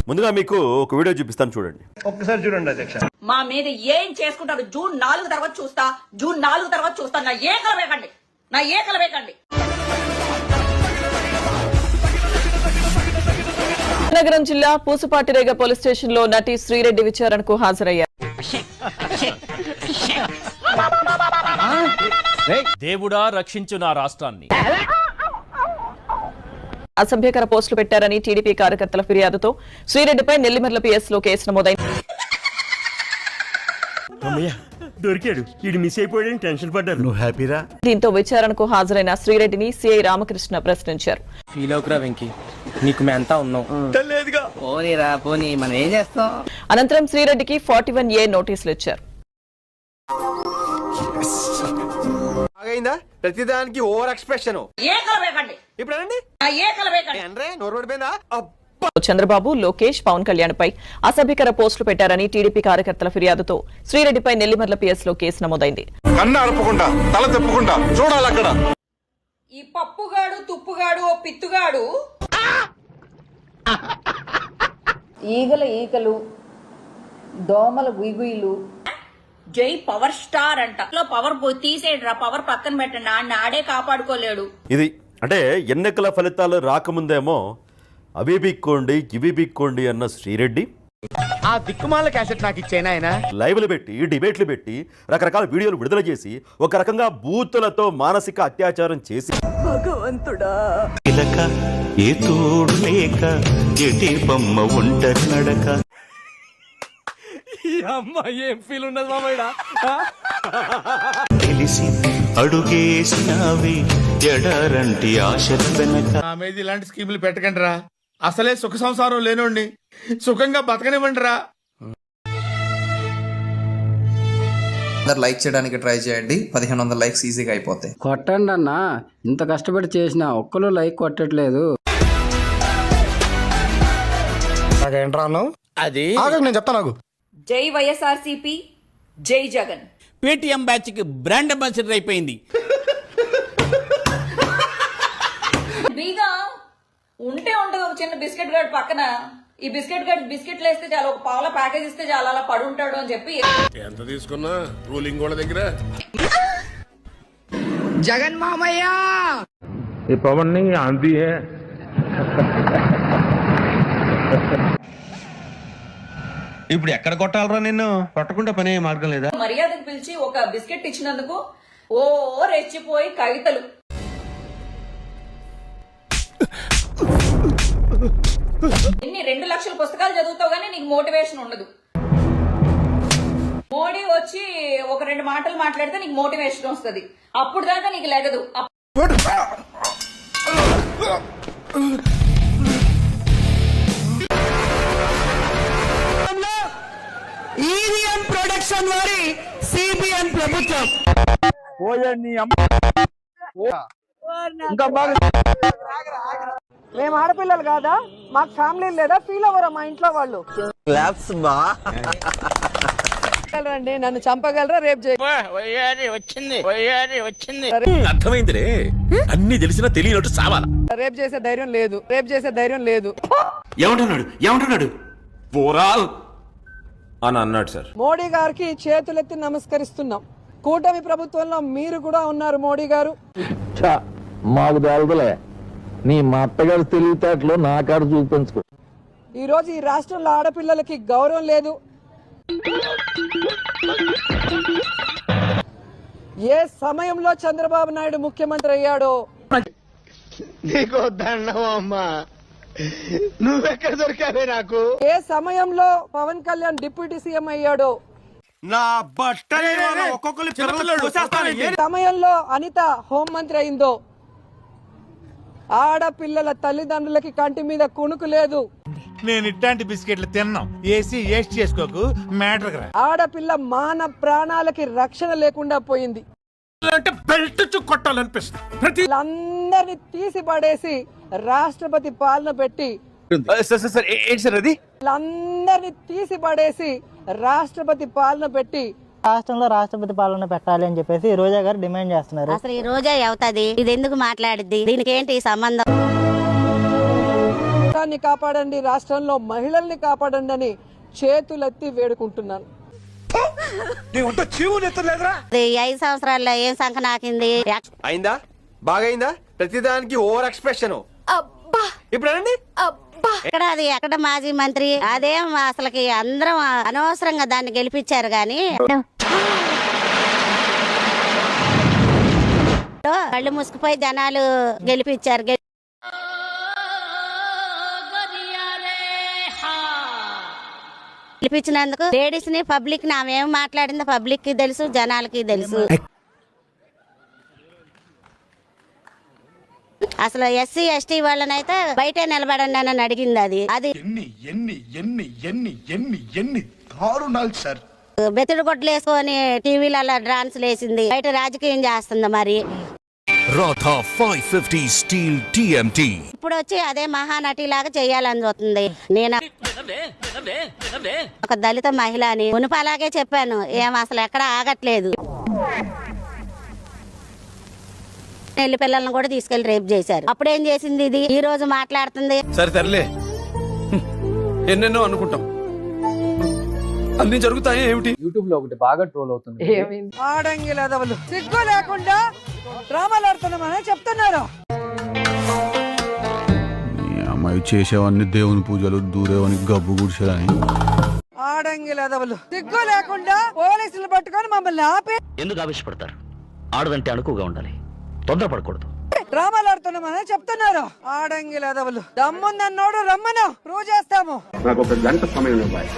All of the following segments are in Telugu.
ముందుగా మీకు ఒక వీడియో చూపిస్తాను, చూడండి. ఒక్కసారి చూడండి అధ్యక్ష. మా మీద ఏం చేసుకుంటారు జూన్ 4 తర్వాత చూస్తా, జూన్ 4 తర్వాత చూస్తా. నా ఏకలు వేకండి. నగరం జిల్లా పూసపాటిరేగ పోలీస్ స్టేషన్ లో నటి శ్రీరెడ్డి విచారణకు హాజరయ్యారు. దేవుడా రక్షించు నా రాష్ట్రాన్ని. అసభ్యకర పోస్టులు పెట్టారని టీడీపీ కార్యకర్తల ఫిర్యాదుతో శ్రీరెడ్డిపై నెల్లిమర్ల పిఎస్ లో కేసు నమోదైంది. దొరికాడు, వీడు మిస్ అయిపోయాడని టెన్షన్ పడ్డారు. నువ్వు హ్యాపీరా? దీంతో విచారణకు హాజరైన శ్రీరెడ్డిని సిఐ రామకృష్ణ ప్రశ్నించారు. ఫీల్ అవుకురా వెంకీ, నీకు మేంతా ఉన్నాం. పోనీ మనం ఏం చేస్తాం. అనంతరం శ్రీరెడ్డికి 41A నోటీసులు ఇచ్చారు. ప్రతిదానికి ఓవర్ ఎక్స్ప్రెషన్. చంద్రబాబు, లోకేష్, పవన్ కళ్యాణ్ పై అసభ్యకర పోస్టులు పెట్టారని టీడీపీ కార్యకర్తల ఫిర్యాదుతో శ్రీరెడ్డిపై నెల్లిమర్ల పిఎస్ లో కేసు నమోదైంది. ఈ పప్పుగాడు తుప్పుగాడు ఓ పిత్తుగాడు ఈగలు దోమల గుయ్గుయ్లు జై పవర్ స్టార్ అంట. పవర్ తీసేయడరా, పవర్ పక్కన పెట్టండి. ఆడే కాపాడుకోలేడు. ఇది అంటే ఎన్నికల ఫలితాలు రాకముందేమో అవి బిక్కోండి ఇవి బిక్కోండి అన్న శ్రీరెడ్డి ఆ దిక్కుమాల క్యాసెట్ నాకు ఇచ్చేనా ఆయన. లైవ్లు పెట్టి, డిబేట్లు పెట్టి, రకరకాల వీడియోలు విడుదల చేసి ఒక రకంగా బూతులతో మానసిక అత్యాచారం చేసి భగవంతుడా ఏ తోడు లేక ఎటి బొమ్మ ఒంటరి నడక. ఏం ఫీల్ ఉన్నది మామయ్య. తెలిసి అడుగేసినావి ఎడారంటి ఆశల వెనక. నా మీద ఇలాంటి స్కీములు పెట్టకండి రా. అసలే సుఖ సంసారం లేనోండి, సుఖంగా బతకనివ్వండి రా. అందరు లైక్ చేయడానికి ట్రై చేయండి. 1500 లైక్స్ ఈజీగా అయిపోతాయి. కొట్టండి అన్న, ఇంత కష్టపడి చేసిన ఒక్కరు లైక్ కొట్టట్లేదు. నాకేంట్రాను అది నేను చెప్తాను నాకు. జై వైఎస్ఆర్సీపీ, జై జగన్. పేటిఎం బ్యాచ్ కి బ్రాండ్ అంబాసిడర్ అయిపోయింది. బీగా ఉంటే ఉండదు ఒక చిన్న బిస్కెట్ గార్డ్ పక్కన. ఈ బిస్కెట్ గార్డ్ బిస్కెట్లు వేస్తే చాలా, ఒక పావుల ప్యాకేజ్ ఇస్తే చాలా, అలా పడి ఉంటాడు అని చెప్పి ఎంత తీసుకున్నా రూలింగ్ వాళ్ళ దగ్గర జగన్ మామయ్య ఈ పవన్ ని ఆంधी है. ఇప్పుడు ఎక్కడ కొట్టాలరా నిన్ను? కొట్టకుండా పనే మార్గం లేదా? మర్యాదకు పిలిచి ఒక బిస్కెట్ ఇచ్చినందుకు ఓ రెచ్చిపోయి కవితలు. ఇన్ని 2 లక్షల పుస్తకాలు చదువుతావు గానీ నీకు మోటివేషన్ ఉండదు. మోడీ వచ్చి ఒక 2 మాటలు మాట్లాడితే నీకు మోటివేషన్ వస్తుంది. అప్పుడు దాకా నీకు లెగదు. ఈవీఎం ప్రొడక్షన్ వారి సిబిఎన్ ప్రభుత్వం మేము ఆడపిల్లలు కాదా? మాకు ఫ్యామిలీ లేదా? ఫీల్ అవ్వరా మా ఇంట్లో వాళ్ళు? రండి, నన్ను చంపగలరా? రేపు అర్థమైందిరే, అన్ని తెలిసినా తెలియనట్టు సావాలా. రేపు చేసే ధైర్యం లేదు. ఏమంటున్నాడు పోరాల్ అని అన్నాడు సార్. మోడీ గారికి చేతులెత్తి నమస్కరిస్తున్నాం. కూటమి ప్రభుత్వంలో మీరు కూడా ఉన్నారు మోడీ గారు. మాకు తెలదలే, నీ మా అత్తగారు తెలివితేటలు నా కాడ చూపించుకో. ఈ రోజు ఈ రాష్ట్రంలో ఆడపిల్లలకి గౌరవం లేదు. ఏ సమయంలో చంద్రబాబు నాయుడు ముఖ్యమంత్రి అయ్యాడో నీకు దండం అమ్మా, నువ్వెక్కడ దొరికావే నాకు. ఏ సమయంలో పవన్ కళ్యాణ్ డిప్యూటీ సీఎం అయ్యాడో, నా బట్టలే సమయంలో అనిత హోంమంత్రి అయిందో, ఆడపిల్లల తల్లిదండ్రులకి కంటి మీద కునుకు లేదు. నేను ఇట్లాంటి బిస్కెట్లు తిన్నాం, ఏసీ వేస్ట్ చేసుకోకు మ్యాటర్. ఆడపిల్ల మాన ప్రాణాలకి రక్షణ లేకుండా పోయింది. బెల్ట్ కొట్టాలనిపిస్తుంది. అందరినీ తీసి పడేసి రాష్ట్రపతి పాలన పెట్టి, అందరినీ తీసి పడేసి రాష్ట్రపతి పాలన పెట్టి రాష్ట్రంలో రాష్ట్రపతి పాలన పెట్టాలి అని చెప్పేసి రోజా గారు డిమాండ్ చేస్తున్నారు. అసలు ఈ రోజా అవుతుంది, ఇది ఎందుకు మాట్లాడిద్ది, దీనికి ఏంటి సంబంధం? రాష్ట్రాన్ని కాపాడండి, రాష్ట్రంలో మహిళల్ని కాపాడండి అని చేతులెత్తి వేడుకుంటున్నాను. 5 సంవత్సరాల్లో ఏం సంఖ నాకింది అయిందా? బాగైందా? ప్రతిదానికి ఓవర్ ఎక్స్ప్రెషన్. ఇప్పుడు అనండి. ఎక్కడ అది ఎక్కడ మాజీ మంత్రి అదేం అసలుకి అందరం అనవసరంగా దాన్ని గెలిపించారు గాని కళ్ళు మూసుకుపోయి జనాలు గెలిపించారు. గెలిపించినందుకు లేడీస్ ని పబ్లిక్ ని ఆమె ఏం మాట్లాడిందో పబ్లిక్ కి తెలుసు, జనాలకి తెలుసు. అసలు ఎస్సీ ఎస్టీ వాళ్ళనైతే బయటే నిలబడండి అని అడిగింది. అది దారుణాలు సార్. బెతుడు గొడ్లు వేసుకొని టీవీలలో డాన్స్ లేసింది. బయట రాజకీయం చేస్తుంది. మరి రాథా 550 స్టీల్ TMT ఇప్పుడు వచ్చి అదే మహానటి లాగా చేయాలని చూస్తుంది. నేను ఒక దళిత మహిళ అని మునుపు అలాగే చెప్పాను. ఏం అసలు ఎక్కడ ఆగట్లేదు. నెల్లి పిల్లలను కూడా తీసుకెళ్లి రేప్ చేశారు. అప్పుడేం చేసింది ఇది? ఈ రోజు మాట్లాడుతుంది. సరే తరలే, ఎన్నెన్నో అనుకుంటాం, అన్ని జరుగుతాయి. ఏమిటి? యూట్యూబ్ లో ఒకటి బాగా ట్రోల్ అవుతుంది. ఆడంగి లేదవలు సిగ్గు లేకుండా డ్రామాలు ఆడుతున్నామని చెప్తున్నారు. అమ్మాయి చేసేవన్నీ దేవుని పూజలు, దూరేవని గబ్బు గుడిసేదని. ఆడంగి లేదవలు సిగ్గు లేకుండా పోలీసులు పట్టుకొని మమ్మల్ని ఆపి ఎందుకు ఆవేశపడతారు? ఆడదంటే అణుకుగా ఉండాలి, తొందరపడకూడదు. డ్రామాలు ఆడుతున్నామని చెప్తున్నారు. ఆడంగి లేదవలు దమ్ముందన్నోడు రమ్మను, ప్రూవ్ చేస్తాము. నాకు ఒక గంట సమయం ఇవ్వాలి.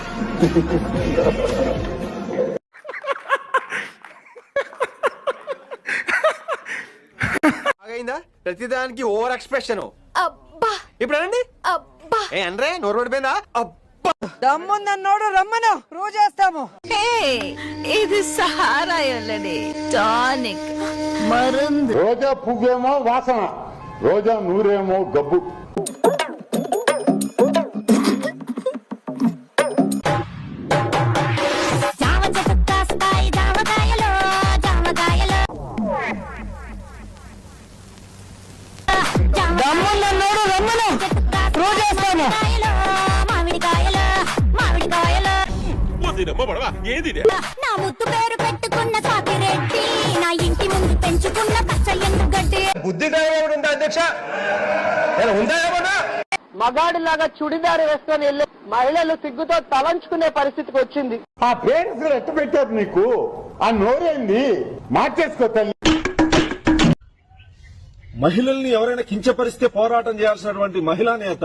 బాగైందా? ప్రతిదానికి ఓవర్ ఎక్స్ప్రెషన్. ఇప్పుడు అనండి. అనరే, నోరు పడిపోయిందా? దమ్ముందన్నోడు రమ్మను, ప్రూవ్ చేస్తాము. ఇది సహారాయండి, టానిక్, మరుందు. రోజా పువ్వేమో వాసన, రోజా నూరేమో గబ్బు. దమ్ముందన్నోడు రమ్మను, ప్రూవ్ చేస్తాము. నా ముద్దు పేరు పెట్టుకున్న సాకిరెడ్డి, నా ఇంటి ముందు పెంచుకున్న పచ్చ ఎందుగడ్డి. బుద్ధి అధ్యక్ష ఉందా? ఏమన్నా మగాడిలాగా చుడిదారు వేసుకొని వెళ్ళి మహిళలు సిగ్గుతో తలంచుకునే పరిస్థితికి వచ్చింది. ఆ పేరెంట్స్ ఎట్టు పెట్టారు నీకు? ఆ నోరేంది? మార్చేసుకో తల్లి. మహిళల్ని ఎవరైనా కించపరిస్తే పోరాటం చేయాల్సినటువంటి మహిళా నేత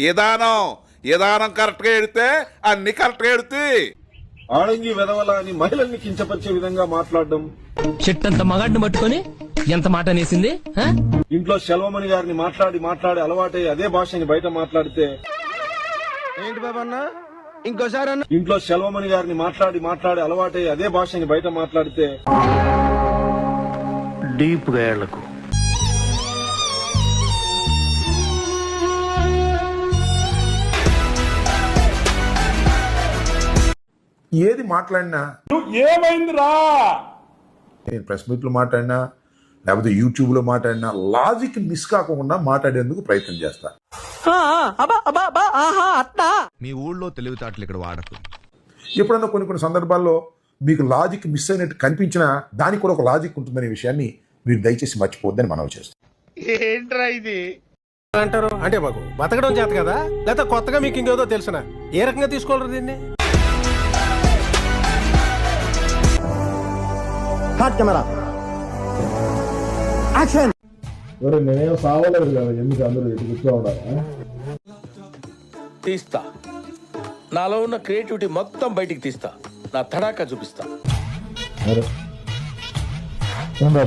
ఏదానం కరెక్ట్ గా ఎడితే అన్ని కరెక్ట్ గా ఎడుతాయి. ఆడంగి వెదవల అని మహిళల్ని కించపరిచే విధంగా మాట్లాడడం. చెట్టంత మగాడిని పట్టుకొని ఎంత మాట అనేసింది. ఇంట్లో సెల్వమణి గారిని మాట్లాడి అలవాటై అదే భాషని బయట మాట్లాడితే ఏంటి బాబా అన్న? ఇంకోసారి అన్న. ఇంట్లో సెల్వమణి గారిని మాట్లాడి అలవాటై అదే భాషని బయట మాట్లాడితే డీప్ గా ఏళ్లకు ఏది మాట్లాడినా ఏమైందిరా? నేను ప్రెస్ మీట్ లో మాట్లాడినా లేకపోతే యూట్యూబ్ లో మాట్లాడినా లాజిక్ మిస్ కాకుండా మాట్లాడేందుకు ప్రయత్నం చేస్తా. మీ ఊళ్ళో తెలివితేటలు ఇక్కడ వాడకు. ఎప్పుడన్నా కొన్ని సందర్భాల్లో మీకు లాజిక్ మిస్ అయినట్టు కనిపించినా దానికి కూడా ఒక లాజిక్ ఉంటుందనే విషయాన్ని మీరు దయచేసి మర్చిపోద్దని మనవి చేస్తాం. ఏంట్రా ఇది అంటారు? అంటే మాకు బతకడం చేత కదా, లేకపోతే కొత్తగా మీకు ఇంకేదో తెలుసునా? ఏ రకంగా తీసుకోవాలి దీన్ని? Camera action. నేనేం సావలేదు కదా, ఎందుకు అందరూ ఇటు కూర్చో ఉండాలి? తీస్తా, నాలో ఉన్న క్రియేటివిటీ మొత్తం బయటికి తీస్తా, నా తడాకా చూపిస్తా.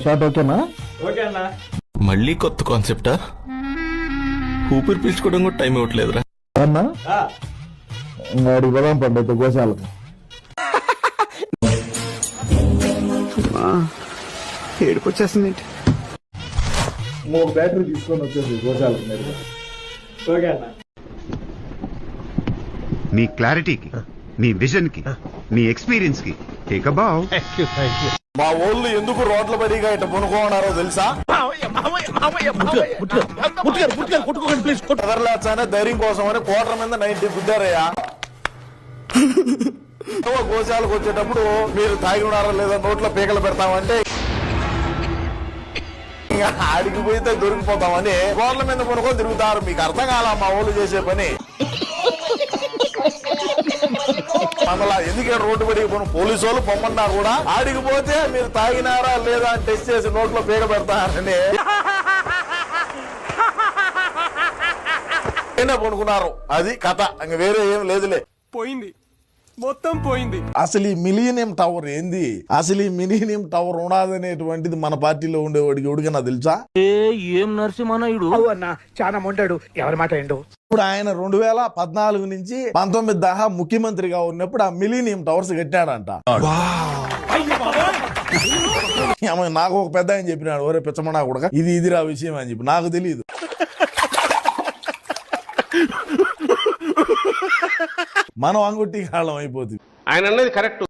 షాట్ ఓకేనా? మళ్ళీ కొత్త కాన్సెప్టా? ఊపిరి పీల్చుకోవడం కూడా టైం ఇవ్వట్లేదురా అన్నా. వాడికి బలం పడ్డది గోశాలకు. ఏడుపు వచ్చేస్తుంది. 3 బ్యాటరీ తీసుకొని వచ్చేసి గోశాలకు. మీ క్లారిటీకి, మీ విజన్ కి, మీ ఎక్స్పీరియన్స్ కి మా ఊళ్ళు ఎందుకు రోడ్ల బరిగా ఇట్ట పునుకోన్నారో తెలుసా ఎదరలేచానే ధైర్యం కోసం అని కోట్ల మీద 90 గుద్దారయ్యా. గోశాలకు వచ్చేటప్పుడు మీరు తాగి ఉన్నారా లేదా నోట్లో పీకలు పెడతామంటే ఆడికి పోయితే దొరికిపోతామని రోడ్ల మీద పునుకొని తిరుగుతారు. మీకు అర్థం కాల మా ఊళ్ళు చేసే పని. మళ్ళా ఎందుకే రోడ్డు పడి పోలీసు వాళ్ళు పొమ్మన్నా కూడా ఆడికి పోతే మీరు తాగినారా లేదా అని టెస్ట్ చేసి నోట్లో పీక పెడతారని పనుకున్నారు. అది కథ, ఇంక వేరే ఏం లేదులే. పోయింది, మొత్తం పోయింది. అసలు ఈ మిలీనియం టవర్ ఏంది? అసలు ఈ మిలీనియం టవర్ ఉన్నదనేటువంటిది మన పార్టీలో ఉండేవాడికి ఎవడికన్నా తెలుసా? ఏం నరసింహనాయుడు అన్న చాలా మొంటాడు, ఎవరి మాట ఏంటో. ఇప్పుడు ఆయన 2014 నుంచి 19 దాకా ముఖ్యమంత్రిగా ఉన్నప్పుడు ఆ మిలీనియం టవర్స్ కట్టాడంట. నాకు ఒక పెద్ద ఆయన చెప్పినాడు, ఒరే పిచ్చమన్నా కూడా ఇదిరా విషయం అని చెప్పి. నాకు తెలియదు. మనం అంగుట్టి కాలం అయిపోతుంది. ఆయన అన్నది కరెక్ట్.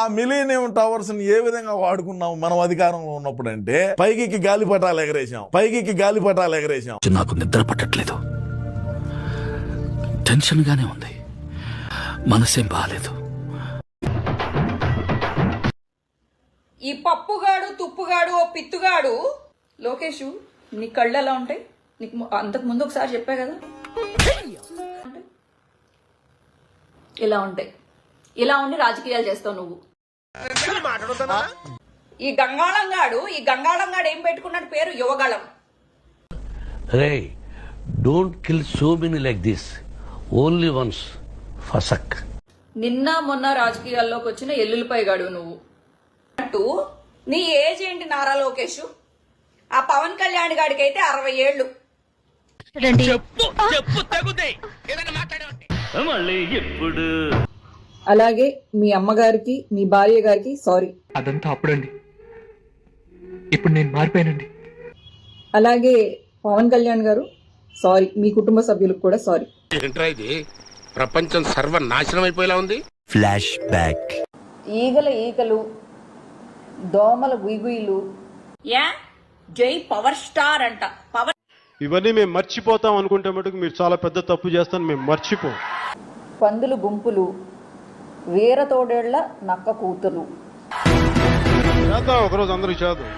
ఆ మిలీనియం టవర్స్ ని ఏ విధంగా వాడుకున్నాం మనం అధికారంలో ఉన్నప్పుడు అంటే పైకి గాలిపటాలు ఎగరేసాం. నాకు నిద్ర పట్టట్లేదు, టెన్షన్ గానే ఉంది, మనసేం బాగాలేదు. ఈ పప్పుగాడు తుప్పుగాడు ఓ పిత్తుగాడు లోకేష్, నీ కళ్ళు ఎలా ఉంటాయి? నీకు అంతకు ముందు ఒకసారి చెప్పా కదా, ఇలా ఉంటాయి. ఇలా ఉండి రాజకీయాలు చేస్తావు నువ్వు. ఈ గంగాళంగాడు ఏం పెట్టుకున్నాడు పేరు? యువగళం. రే don't kill so many like this, only once ఫసక్. నిన్న మొన్న రాజకీయాల్లోకి వచ్చిన ఎల్లులపై గాడు నువ్వు. అటు నీ ఏజ్ ఏంటి నారా లోకేష్? ఆ పవన్ కళ్యాణ్ గాడికి అయితే 60 ఏళ్ళు. అలాగే మీ అమ్మగారికి మీ భార్య గారికి సారీ. అదంతా అప్పుడండి, ఇప్పుడు నేను మారిపోయానండి. అలాగే పవన్ కళ్యాణ్ గారు సారీ. మీ కుటుంబ సభ్యులకు కూడా సారీ. ఏంట్రా ఇది, ప్రపంచం సర్వనాశనం అయిపోయేలా ఉంది. Flash back. ఈగలు దోమల గుయిగుయిలు. యా జై పవర్ స్టార్ అంట. పవర్ ఇవన్నీ మేము మర్చిపోతాం అనుకుంటే మటుకు మీరు చాలా పెద్ద తప్పు చేస్తాను. మేము మర్చిపోం. పందులు గుంపులు, వీర తోడేళ్ల నక్క కూతులు. చేద్దాం ఒకరోజు అందరూ చేద్దాం.